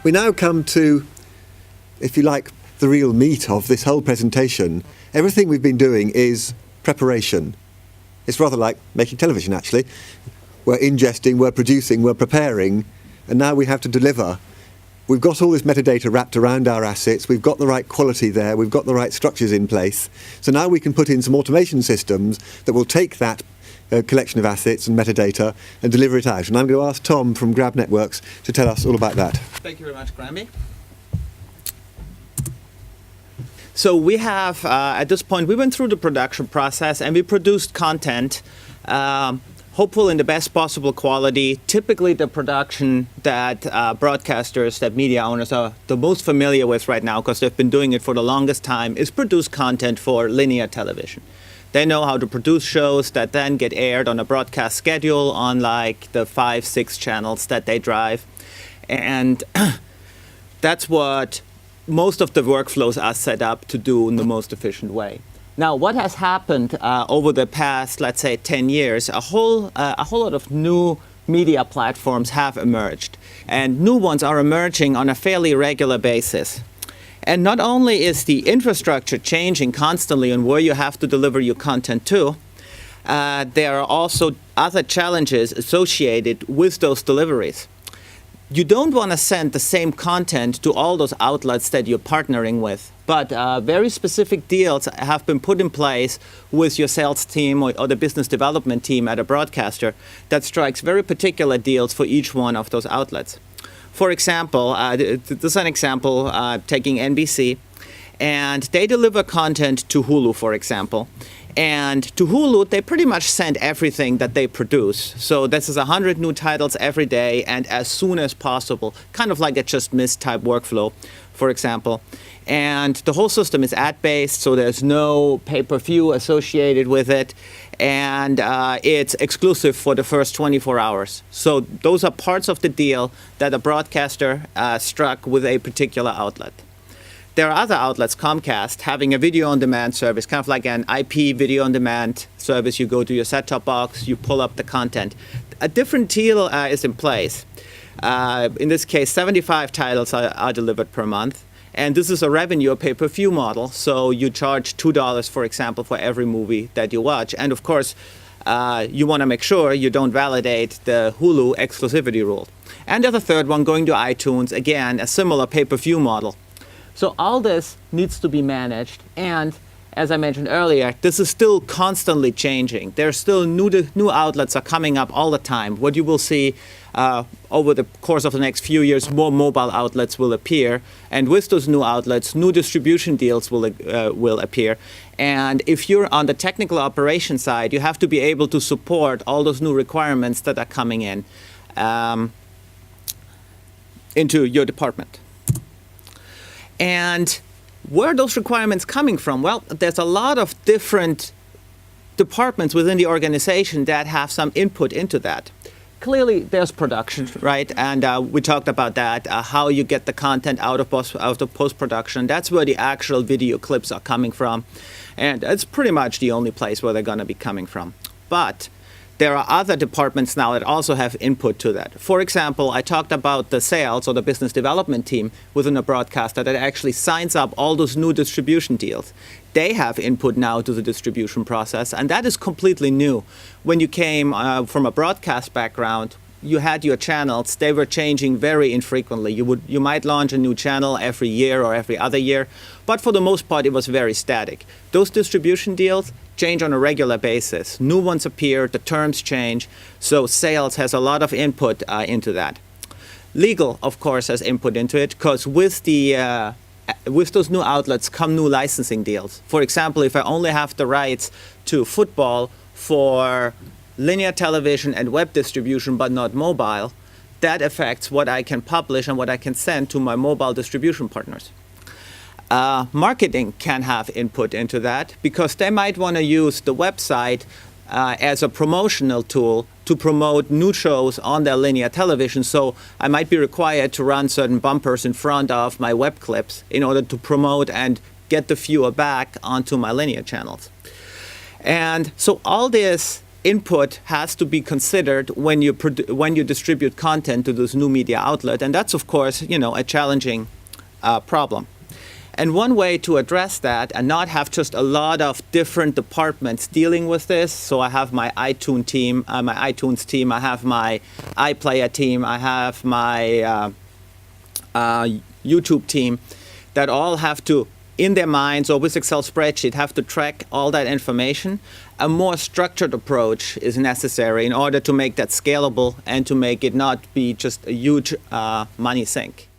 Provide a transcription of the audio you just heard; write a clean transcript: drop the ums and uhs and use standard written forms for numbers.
We now come to, if you like, the real meat of this whole presentation. Everything we've been doing is preparation. It's rather like making television, actually. We're ingesting, we're producing, we're preparing, and now we have to deliver. We've got all this metadata wrapped around our assets, we've got the right quality there, we've got the right structures in place. So now we can put in some automation systems that will take that collection of assets and metadata and deliver it out. And I'm going to ask Tom from Grab Networks to tell us all about that. Thank you very much, Grammy. So we have, at this point, we went through the production process and we produced content, hopeful in the best possible quality. Typically the production that broadcasters, that media owners are the most familiar with right now, because they've been doing it for the longest time, is produce content for linear television. They know how to produce shows that then get aired on a broadcast schedule on like the 5-6 channels that they drive. And that's what most of the workflows are set up to do in the most efficient way. Now, what has happened over the past, let's say, 10 years, a whole lot of new media platforms have emerged. And new ones are emerging on a fairly regular basis. And not only is the infrastructure changing constantly on where you have to deliver your content to, there are also other challenges associated with those deliveries. You don't want to send the same content to all those outlets that you're partnering with, but very specific deals have been put in place with your sales team or the business development team at a broadcaster that strikes very particular deals for each one of those outlets. For example, this is an example taking NBC, and they deliver content to Hulu, for example. And to Hulu, they pretty much send everything that they produce. So this is 100 new titles every day and as soon as possible, kind of like a just missed type workflow, for example. And the whole system is ad-based, so there's no pay-per-view associated with it. And it's exclusive for the first 24 hours. So those are parts of the deal that a broadcaster struck with a particular outlet. There are other outlets, Comcast, having a video-on-demand service, kind of like an IP video-on-demand service. You go to your set-top box, you pull up the content. A different deal is in place. In this case, 75 titles are delivered per month. And this is a revenue pay-per-view model. So you charge $2, for example, for every movie that you watch. And of course, you want to make sure you don't validate the Hulu exclusivity rule. And there's a third one going to iTunes, again, a similar pay-per-view model. So all this needs to be managed, and as I mentioned earlier, this is still constantly changing. There's still new outlets are coming up all the time. What you will see over the course of the next few years, more mobile outlets will appear, and with those new outlets, new distribution deals will appear. And if you're on the technical operation side, you have to be able to support all those new requirements that are coming in into your department. And where are those requirements coming from? Well, there's a lot of different departments within the organization that have some input into that. Clearly, there's production, right? And we talked about that, how you get the content out of post-production. That's where the actual video clips are coming from. And it's pretty much the only place where they're going to be coming from. But there are other departments now that also have input to that. For example, I talked about the sales or the business development team within a broadcaster that actually signs up all those new distribution deals. They have input now to the distribution process, and that is completely new. When you came from a broadcast background, you had your channels. They were changing very infrequently. You might launch a new channel every year or every other year, but for the most part, it was very static. Those distribution deals change on a regular basis. New ones appear, the terms change, so sales has a lot of input into that. Legal, of course, has input into it, because with those new outlets come new licensing deals. For example, if I only have the rights to football for linear television and web distribution, but not mobile, that affects what I can publish and what I can send to my mobile distribution partners. Marketing can have input into that, because they might want to use the website as a promotional tool to promote new shows on their linear television. So I might be required to run certain bumpers in front of my web clips in order to promote and get the viewer back onto my linear channels. And so all this input has to be considered when you distribute content to this new media outlet, and that's of course a challenging problem. And one way to address that and not have just a lot of different departments dealing with this, so I have my iTunes team, I have my iPlayer team, I have my YouTube team, that all have to, in their minds or with Excel spreadsheet, have to track all that information. A more structured approach is necessary in order to make that scalable and to make it not be just a huge money sink.